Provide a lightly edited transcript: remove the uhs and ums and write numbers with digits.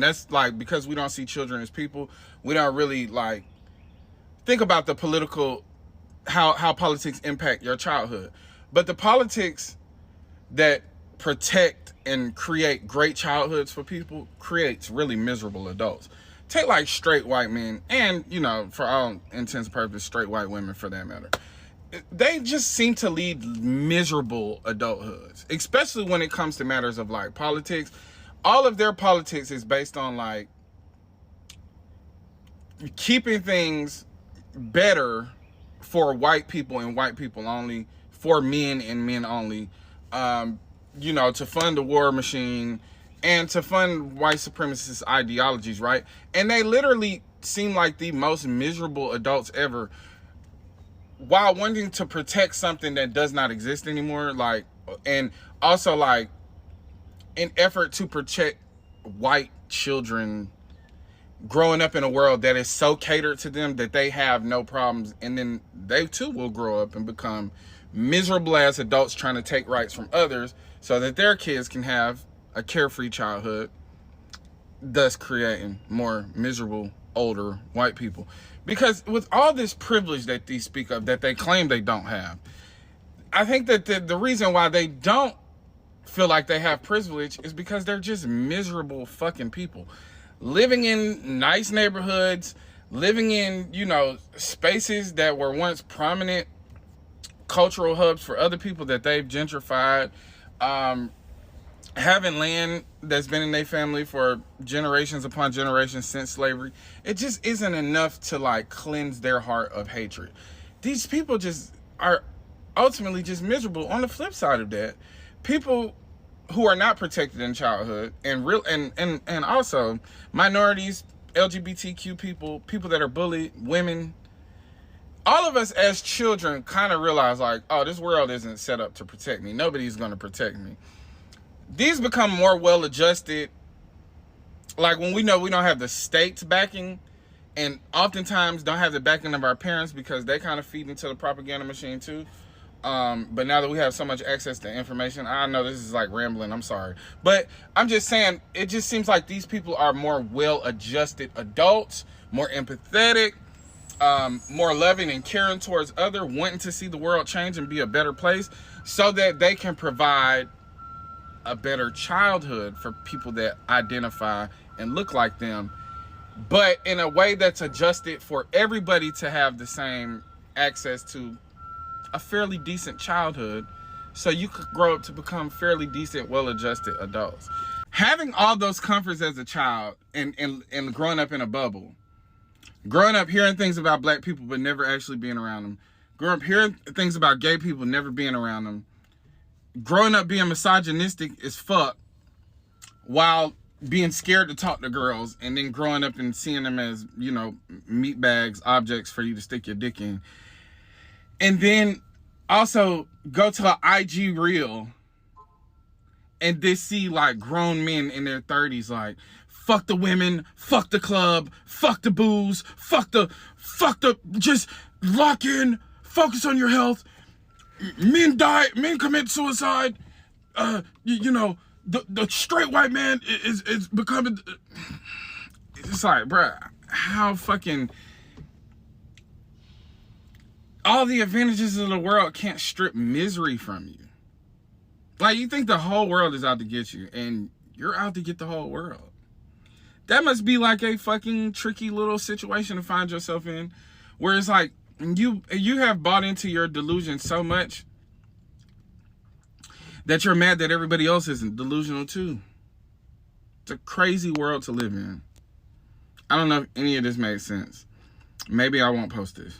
That's like, because we don't see children as people, we don't really like think about the political, how politics impact your childhood. But the politics that protect and create great childhoods for people creates really miserable adults. Take like straight white men, and for all intents and purposes, straight white women for that matter. They just seem to lead miserable adulthoods, especially when it comes to matters of like politics. All of their politics is based on like keeping things better for white people and white people only, for men and men only, to fund the war machine and to fund white supremacist ideologies, right? And they literally seem like the most miserable adults ever, while wanting to protect something that does not exist anymore, like, and also like in effort to protect white children growing up in a world that is so catered to them that they have no problems, and then they too will grow up and become miserable as adults trying to take rights from others so that their kids can have a carefree childhood, thus creating more miserable older white people. Because with all this privilege that these speak of, that they claim they don't have, I think that the reason why they don't feel like they have privilege is because they're just miserable fucking people. Living in nice neighborhoods, living in, spaces that were once prominent cultural hubs for other people that they've gentrified, having land that's been in their family for generations upon generations since slavery. It just isn't enough to like cleanse their heart of hatred. These people just are ultimately just miserable. On the flip side of that, people who are not protected in childhood and also minorities, LGBTQ people that are bullied, women, all of us as children kind of realize like, oh, this world isn't set up to protect me. Nobody's going to protect me. These become more well-adjusted, like when we know we don't have the state's backing, and oftentimes don't have the backing of our parents because they kind of feed into the propaganda machine too. But now that we have so much access to information, I know this is like rambling, I'm sorry. But I'm just saying, it just seems like these people are more well-adjusted adults, more empathetic, more loving and caring towards others, wanting to see the world change and be a better place so that they can provide a better childhood for people that identify and look like them, but in a way that's adjusted for everybody to have the same access to a fairly decent childhood, so you could grow up to become fairly decent, well-adjusted adults. Having all those comforts as a child and growing up in a bubble, growing up hearing things about black people but never actually being around them, growing up hearing things about gay people, never being around them, growing up being misogynistic as fuck while being scared to talk to girls, and then growing up and seeing them as, meat bags, objects for you to stick your dick in. And then also go to an IG reel and they see like grown men in their 30s like, fuck the women, fuck the club, fuck the booze, fuck the, just lock in, focus on your health. Men die, men commit suicide. The straight white man is becoming. It's like, bruh, how fucking all the advantages of the world can't strip misery from you. Like, you think the whole world is out to get you, and you're out to get the whole world. That must be like a fucking tricky little situation to find yourself in, where it's like, you have bought into your delusion so much that you're mad that everybody else isn't delusional too. It's a crazy world to live in. I don't know if any of this makes sense. Maybe I won't post this.